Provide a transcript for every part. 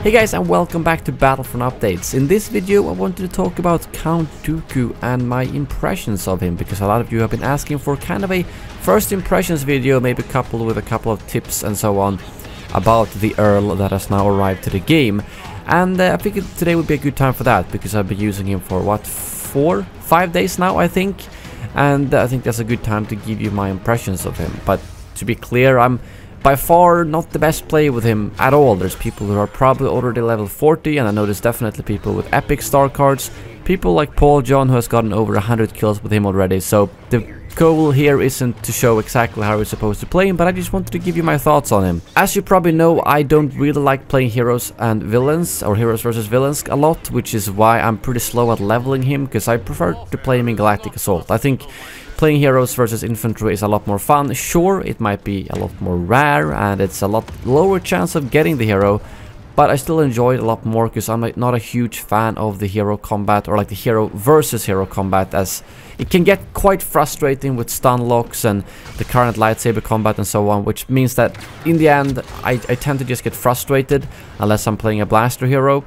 Hey guys, and welcome back to Battlefront Updates. In this video I wanted to talk about Count Dooku and my impressions of him, because a lot of you have been asking for kind of a first impressions video, maybe coupled with a couple of tips and so on about the Earl that has now arrived to the game. And I figured today would be a good time for that, because I've been using him for what, 4-5 days now I think, and I think that's a good time to give you my impressions of him. But to be clear, I'm by far not the best player with him at all. There's people who are probably already level 40, and I know there's definitely people with epic star cards, people like Pauljohn who has gotten over 100 kills with him already. So the goal here isn't to show exactly how we're supposed to play him, but I just wanted to give you my thoughts on him. As you probably know, I don't really like playing heroes and villains, or heroes versus villains a lot, which is why I'm pretty slow at leveling him, because I prefer to play him in Galactic Assault. I think playing heroes versus infantry is a lot more fun. Sure, it might be a lot more rare and it's a lot lower chance of getting the hero, but I still enjoy it a lot more because I'm not a huge fan of the hero combat, or like the hero versus hero combat, as it can get quite frustrating with stun locks and the current lightsaber combat and so on, which means that in the end I tend to just get frustrated unless I'm playing a blaster hero,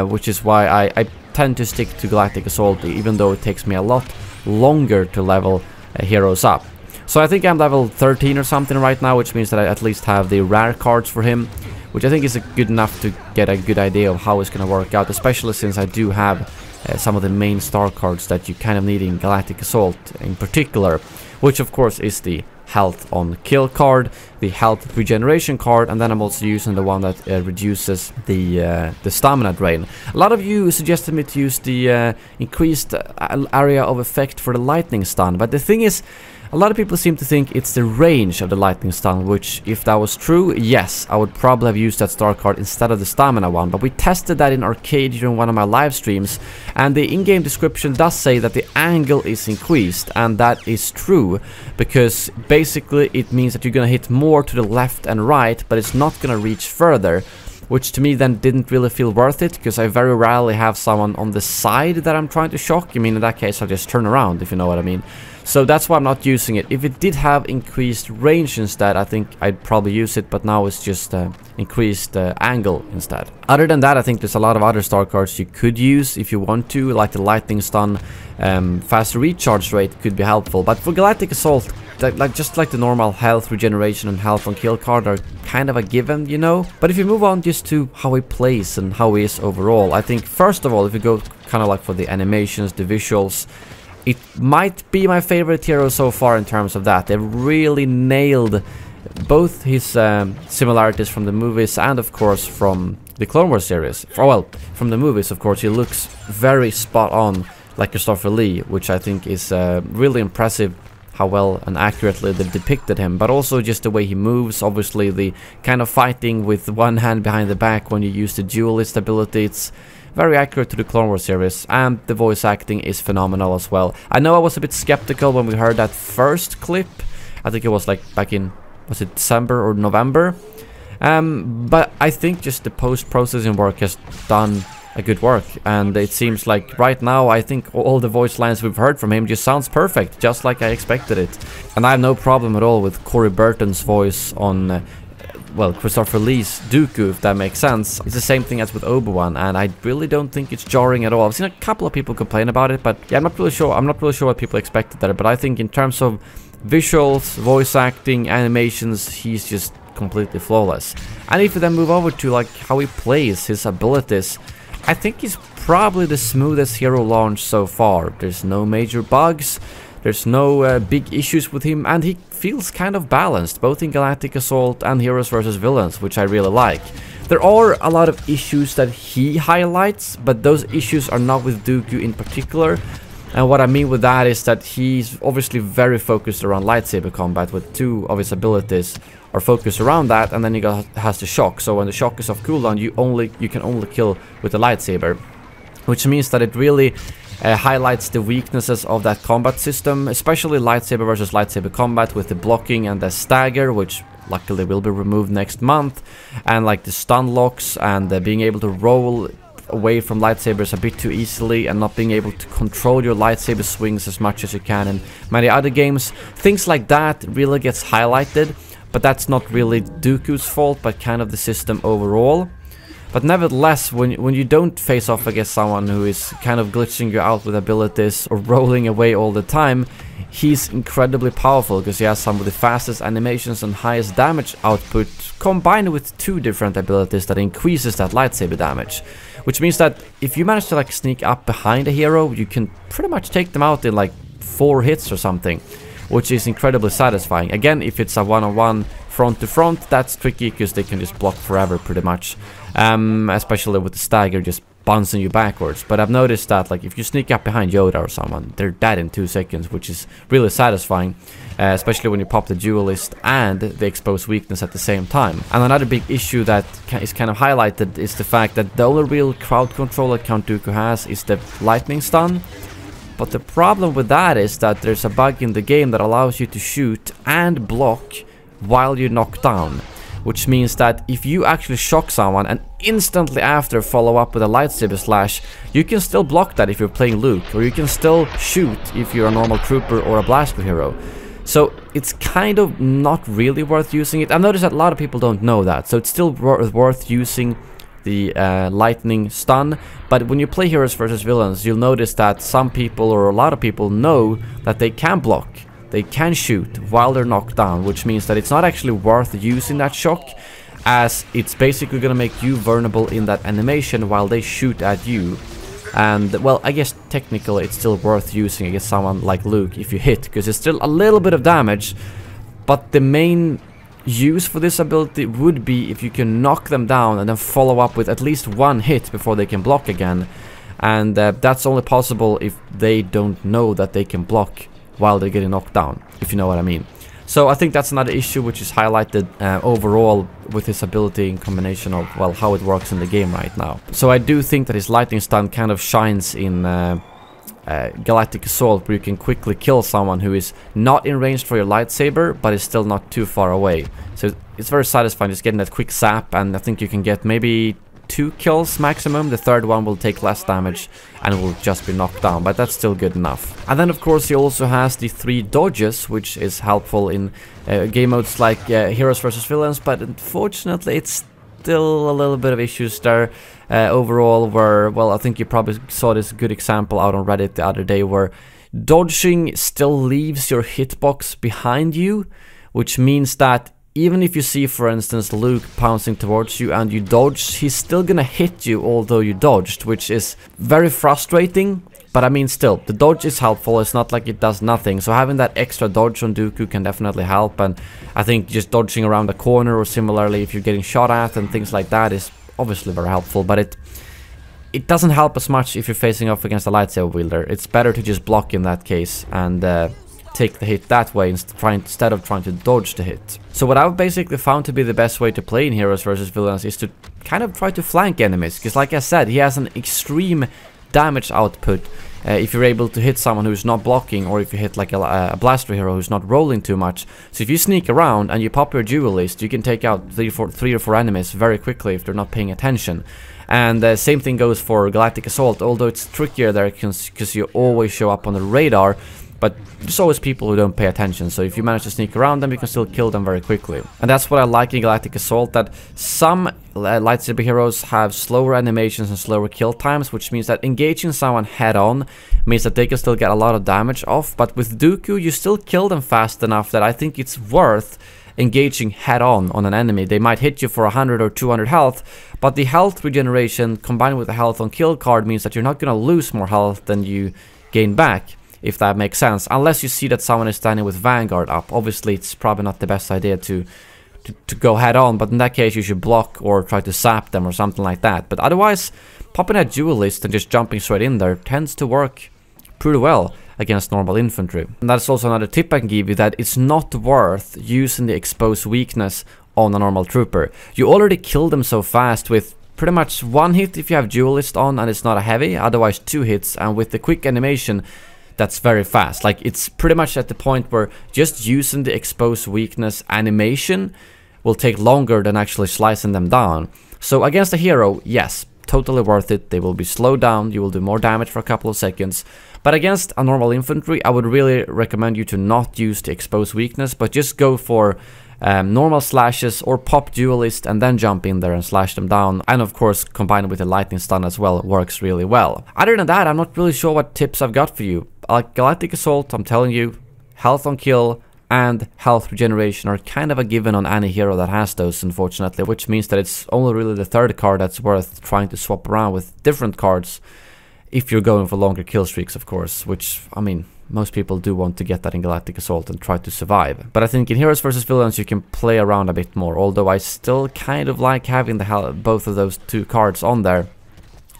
which is why I tend to stick to Galactic Assault, even though it takes me a lot longer to level heroes up. So I think I'm level 13 or something right now, which means that I at least have the rare cards for him, which I think is good enough to get a good idea of how it's going to work out, especially since I do have some of the main star cards that you kind of need in Galactic Assault in particular, which of course is the health on kill card, the health regeneration card, and then I'm also using the one that reduces the stamina drain. A lot of you suggested me to use the increased area of effect for the lightning stun, but the thing is, a lot of people seem to think it's the range of the lightning stun, which, if that was true, yes, I would probably have used that star card instead of the stamina one. But we tested that in arcade during one of my live streams, and the in-game description does say that the angle is increased, and that is true, because basically it means that you're gonna hit more to the left and right, but it's not gonna reach further, which to me then didn't really feel worth it, because I very rarely have someone on the side that I'm trying to shock. I mean, in that case I'll just turn around, if you know what I mean. So that's why I'm not using it. If it did have increased range instead, I think I'd probably use it, but now it's just increased angle instead. Other than that, I think there's a lot of other star cards you could use if you want to, like the lightning stun, faster recharge rate could be helpful. But for Galactic Assault, just like the normal health regeneration and health on kill card are kind of a given, you know. But if you move on just to how he plays and how he is overall, I think first of all, if you go kind of like for the animations, the visuals, it might be my favorite hero so far in terms of that. They've really nailed both his similarities from the movies and of course from the Clone Wars series. Well, from the movies of course he looks very spot on like Christopher Lee, which I think is really impressive how well and accurately they've depicted him, but also just the way he moves, obviously the kind of fighting with one hand behind the back when you use the duelist ability. It's very accurate to the Clone Wars series, and the voice acting is phenomenal as well. I know I was a bit skeptical when we heard that first clip. I think it was like back in, was it December or November? But I think just the post-processing work has done a good work, and it seems like right now I think all the voice lines we've heard from him just sounds perfect, just like I expected it. And I have no problem at all with Corey Burton's voice on well, Christopher Lee's Dooku, if that makes sense. It's the same thing as with Obi-Wan, and I really don't think it's jarring at all. I've seen a couple of people complain about it, but yeah, I'm not really sure what people expected there. But I think in terms of visuals, voice acting, animations, he's just completely flawless. And if we then move over to like how he plays, his abilities, I think he's probably the smoothest hero launch so far. There's no major bugs, there's no big issues with him, and he feels kind of balanced, both in Galactic Assault and Heroes vs Villains, which I really like. There are a lot of issues that he highlights, but those issues are not with Dooku in particular. And what I mean with that is that he's obviously very focused around lightsaber combat, with two of his abilities are focused around that, and then he has the shock. So when the shock is off cooldown, you can only kill with the lightsaber, which means that it really highlights the weaknesses of that combat system, especially lightsaber versus lightsaber combat with the blocking and the stagger, which luckily will be removed next month, and like the stun locks and being able to roll away from lightsabers a bit too easily and not being able to control your lightsaber swings as much as you can in many other games. Things like that really gets highlighted, but that's not really Dooku's fault, but kind of the system overall. But nevertheless, when you don't face off against someone who is kind of glitching you out with abilities or rolling away all the time, he's incredibly powerful because he has some of the fastest animations and highest damage output combined with 2 different abilities that increases that lightsaber damage. Which means that if you manage to like sneak up behind a hero, you can pretty much take them out in like 4 hits or something, which is incredibly satisfying. Again, if it's a one-on-one front to front, that's tricky because they can just block forever pretty much, especially with the stagger just bouncing you backwards. But I've noticed that like if you sneak up behind Yoda or someone, they're dead in 2 seconds, which is really satisfying, especially when you pop the duelist and the exposed weakness at the same time. And another big issue that is kind of highlighted is the fact that the only real crowd control that Count Dooku has is the lightning stun. But the problem with that is that there's a bug in the game that allows you to shoot and block while you're knocked down. Which means that if you actually shock someone and instantly after follow up with a lightsaber slash, you can still block that if you're playing Luke, or you can still shoot if you're a normal trooper or a blaster hero. So it's kind of not really worth using it. I've noticed that a lot of people don't know that, so it's still worth using the lightning stun. But when you play heroes versus villains, you'll notice that some people or a lot of people know that they can block. They can shoot while they're knocked down, which means that it's not actually worth using that shock, as it's basically gonna make you vulnerable in that animation while they shoot at you. And well, I guess technically it's still worth using against someone like Luke if you hit, because it's still a little bit of damage. But the main use for this ability would be if you can knock them down and then follow up with at least 1 hit before they can block again. And that's only possible if they don't know that they can block while they're getting knocked down, if you know what I mean. So I think that's another issue which is highlighted overall with his ability in combination of, well, how it works in the game right now. So I do think that his lightning stun kind of shines in Galactic Assault, where you can quickly kill someone who is not in range for your lightsaber, but is still not too far away. So it's very satisfying just getting that quick zap, and I think you can get maybe 2 kills maximum. The third one will take less damage and will just be knocked down, but that's still good enough. And then of course he also has the 3 dodges, which is helpful in game modes like heroes versus villains, but unfortunately it's still a little bit of issues there overall, where, well, I think you probably saw this good example out on Reddit the other day, where dodging still leaves your hitbox behind you, which means that even if you see, for instance, Luke pouncing towards you and you dodge, he's still gonna hit you although you dodged, which is very frustrating. But I mean, still, the dodge is helpful. It's not like it does nothing. So having that extra dodge on Dooku can definitely help. And I think just dodging around a corner, or similarly if you're getting shot at and things like that, is obviously very helpful. But it doesn't help as much if you're facing off against a lightsaber wielder. It's better to just block in that case and take the hit that way instead of trying to dodge the hit. So what I've basically found to be the best way to play in heroes versus villains is to kind of try to flank enemies, because like I said, he has an extreme damage output if you're able to hit someone who's not blocking, or if you hit like a blaster hero who's not rolling too much. So if you sneak around and you pop your duelist, you can take out 3 or 4 enemies very quickly if they're not paying attention. And the same thing goes for Galactic Assault, although it's trickier there because you always show up on the radar. But there's always people who don't pay attention, so if you manage to sneak around them, you can still kill them very quickly. And that's what I like in Galactic Assault, that some lightsaber heroes have slower animations and slower kill times, which means that engaging someone head-on means that they can still get a lot of damage off. But with Dooku, you still kill them fast enough that I think it's worth engaging head-on on an enemy. They might hit you for 100 or 200 health, but the health regeneration combined with the health on kill card means that you're not going to lose more health than you gain back, if that makes sense, unless you see that someone is standing with Vanguard up. Obviously it's probably not the best idea to go head on, but in that case you should block or try to zap them or something like that. But otherwise, popping a duelist and just jumping straight in there tends to work pretty well against normal infantry. And that's also another tip I can give you, that it's not worth using the exposed weakness on a normal trooper. You already kill them so fast with pretty much 1 hit if you have duelist on and it's not a heavy, otherwise 2 hits, and with the quick animation that's very fast. Like, it's pretty much at the point where just using the exposed weakness animation will take longer than actually slicing them down. So against a hero, yes, totally worth it. They will be slowed down, you will do more damage for a couple of seconds. But against a normal infantry, I would really recommend you to not use the exposed weakness, but just go for normal slashes or pop duelist and then jump in there and slash them down. And of course, combined with the lightning stun as well, works really well. Other than that, I'm not really sure what tips I've got for you. Like Galactic Assault, I'm telling you, health on kill and health regeneration are kind of a given on any hero that has those, unfortunately, which means that it's only really the third card that's worth trying to swap around with different cards if you're going for longer kill streaks, of course, which, I mean, most people do want to get that in Galactic Assault and try to survive. But I think in Heroes vs Villains you can play around a bit more, although I still kind of like having both of those two cards on there.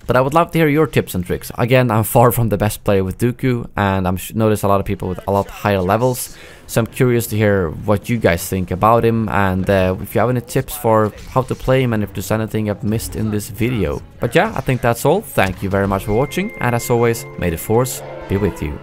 But I would love to hear your tips and tricks. Again, I'm far from the best player with Dooku, and I notice a lot of people with a lot higher levels. So I'm curious to hear what you guys think about him, and if you have any tips for how to play him and if there's anything I've missed in this video. But yeah, I think that's all. Thank you very much for watching, and as always, may the Force be with you.